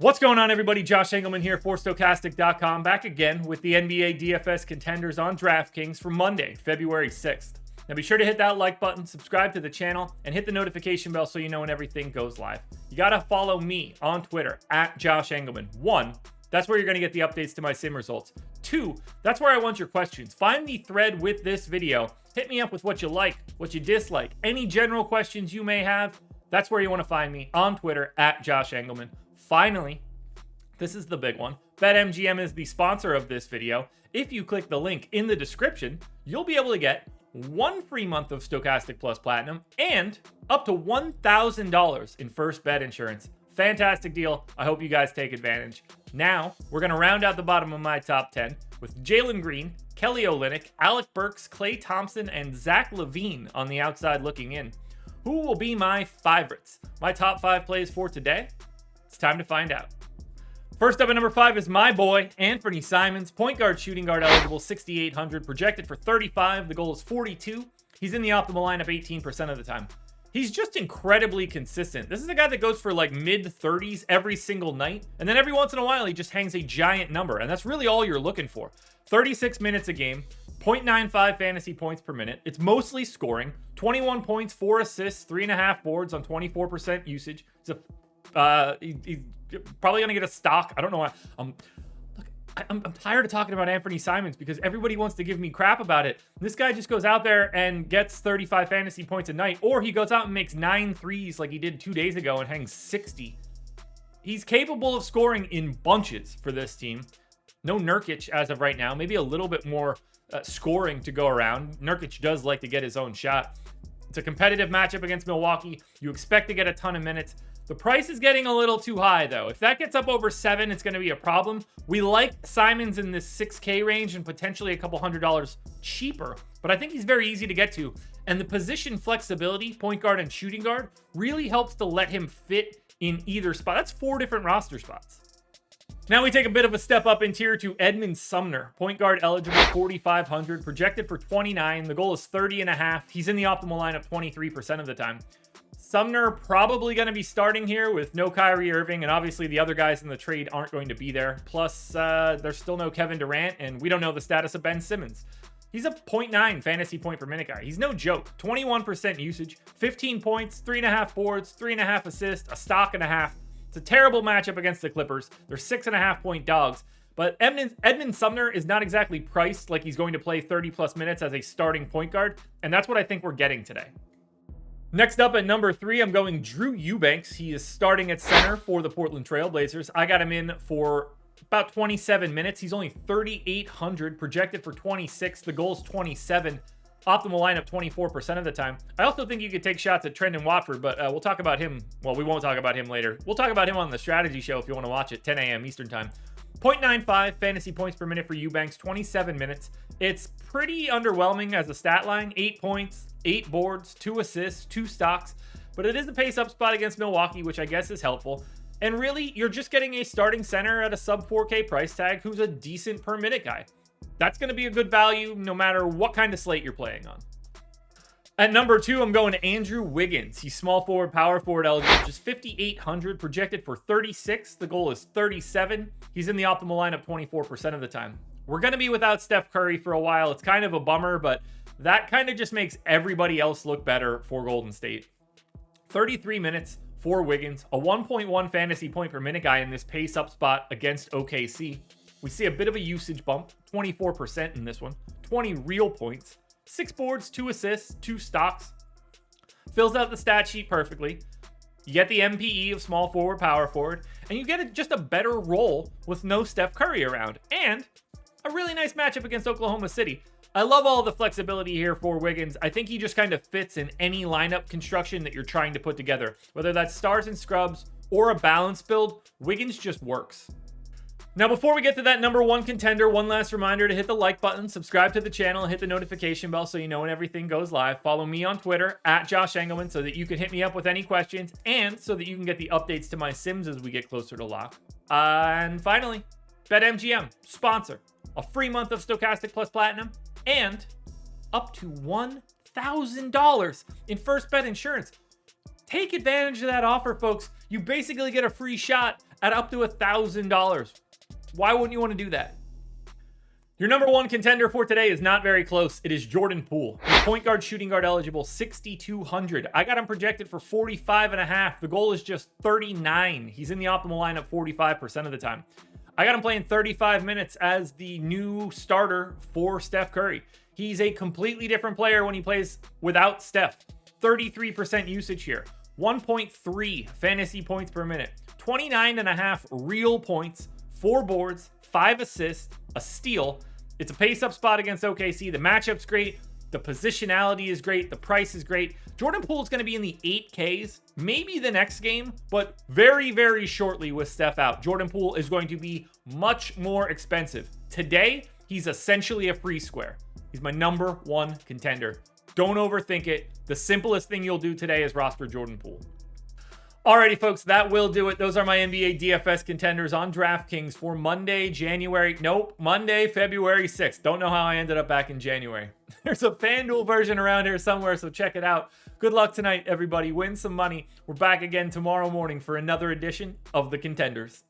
What's going on, everybody? Josh Engleman here for Stokastic.com, back again with the NBA DFS contenders on DraftKings for Monday, February 6th. Now be sure to hit that like button, subscribe to the channel, and hit the notification bell so you know when everything goes live. You gotta follow me on Twitter, at Josh Engleman. 1, that's where you're gonna get the updates to my sim results. 2, that's where I want your questions. Find the thread with this video. Hit me up with what you like, what you dislike, any general questions you may have. That's where you wanna find me on Twitter, at Josh Engleman. Finally, this is the big one. BetMGM is the sponsor of this video. If you click the link in the description, you'll be able to get 1 free month of Stokastic Plus Platinum and up to $1,000 in first bet insurance. Fantastic deal. I hope you guys take advantage. Now, we're going to round out the bottom of my top 10 with Jalen Green, Kelly Olynyk, Alec Burks, Klay Thompson, and Zach LaVine on the outside looking in. Who will be my favorites? My top 5 plays for today? It's time to find out. First up at number 5 is my boy, Anfernee Simons, point guard, shooting guard eligible, 6,800, projected for 35. The goal is 42. He's in the optimal lineup 18% of the time. He's just incredibly consistent. This is a guy that goes for like mid-30s every single night, and then every once in a while he just hangs a giant number, and that's really all you're looking for. 36 minutes a game, 0.95 fantasy points per minute. It's mostly scoring. 21 points, 4 assists, 3.5 boards on 24% usage. It's a he's probably gonna get a stock. I don't know why. I'm tired of talking about Anfernee Simons because everybody wants to give me crap about it. This guy just goes out there and gets 35 fantasy points a night, or he goes out and makes 9 threes like he did 2 days ago and hangs 60. He's capable of scoring in bunches for this team. No Nurkic as of right now. Maybe a little bit more scoring to go around. Nurkic does like to get his own shot. It's a competitive matchup against Milwaukee. You expect to get a ton of minutes. The price is getting a little too high, though. If that gets up over 7, it's going to be a problem. We like Simons in this 6K range and potentially a couple $100 cheaper, but I think he's very easy to get to. And the position flexibility, point guard and shooting guard, really helps to let him fit in either spot. That's 4 different roster spots. Now we take a bit of a step up in tier to Edmond Sumner, point guard eligible, 4,500, projected for 29. The goal is 30.5. He's in the optimal lineup 23% of the time. Sumner probably going to be starting here with no Kyrie Irving, and obviously the other guys in the trade aren't going to be there. Plus, there's still no Kevin Durant, and we don't know the status of Ben Simmons. He's a 0.9 fantasy point per minute guy. He's no joke. 21% usage, 15 points, 3.5 boards, 3.5 assists, a stock and a half. It's a terrible matchup against the Clippers. They're 6.5 point dogs. But Edmond Sumner is not exactly priced like he's going to play 30-plus minutes as a starting point guard, and that's what I think we're getting today. Next up at number 3, I'm going Drew Eubanks. He is starting at center for the Portland Trail Blazers. I got him in for about 27 minutes. He's only 3,800, projected for 26. The goal is 27. Optimal lineup 24% of the time. I also think you could take shots at Trendon Watford, but we'll talk about him. Well, we won't talk about him later. We'll talk about him on the strategy show if you want to watch it, 10 a.m. Eastern time. 0.95 fantasy points per minute for Eubanks, 27 minutes. It's pretty underwhelming as a stat line. 8 points, 8 boards, 2 assists, 2 stocks. But it is a pace-up spot against Milwaukee, which I guess is helpful. And really, you're just getting a starting center at a sub-4K price tag who's a decent per-minute guy. That's going to be a good value no matter what kind of slate you're playing on. At number 2, I'm going to Andrew Wiggins. He's small forward, power forward eligible, just 5,800, projected for 36. The goal is 37. He's in the optimal lineup 24% of the time. We're going to be without Steph Curry for a while. It's kind of a bummer, but that kind of just makes everybody else look better for Golden State. 33 minutes for Wiggins, a 1.1 fantasy point per minute guy in this pace-up spot against OKC. We see a bit of a usage bump, 24% in this one, 20 real points. 6 boards, 2 assists, 2 stocks. Fills out the stat sheet perfectly. You get the MPE of small forward, power forward, and you get just a better role with no Steph Curry around. And a really nice matchup against Oklahoma City. I love all the flexibility here for Wiggins. I think he just kind of fits in any lineup construction that you're trying to put together. Whether that's stars and scrubs or a balanced build, Wiggins just works. Now, before we get to that number 1 contender, one last reminder to hit the like button, subscribe to the channel, and hit the notification bell so you know when everything goes live. Follow me on Twitter, at Josh Engleman, so that you can hit me up with any questions, and so that you can get the updates to my sims as we get closer to lock. And finally, BetMGM, sponsor. A free month of Stokastic Plus Platinum, and up to $1,000 in first bet insurance. Take advantage of that offer, folks. You basically get a free shot at up to $1,000. Why wouldn't you want to do that? Your number one contender for today is not very close. It is Jordan Poole. He's point guard, shooting guard eligible, 6,200. I got him projected for 45.5. The goal is just 39. He's in the optimal lineup 45% of the time. I got him playing 35 minutes as the new starter for Steph Curry. He's a completely different player when he plays without Steph. 33% usage here. 1.3 fantasy points per minute. 29.5 real points, 4 boards, 5 assists, a steal. It's a pace-up spot against OKC. The matchup's great. The positionality is great. The price is great. Jordan Poole is going to be in the 8Ks, maybe the next game, but very, very shortly with Steph out. Jordan Poole is going to be much more expensive. Today, he's essentially a free square. He's my number one contender. Don't overthink it. The simplest thing you'll do today is roster Jordan Poole. Alrighty, folks, that will do it. Those are my NBA DFS contenders on DraftKings for Monday, February 6th. Don't know how I ended up back in January. There's a FanDuel version around here somewhere, so check it out. Good luck tonight, everybody. Win some money. We're back again tomorrow morning for another edition of the Contenders.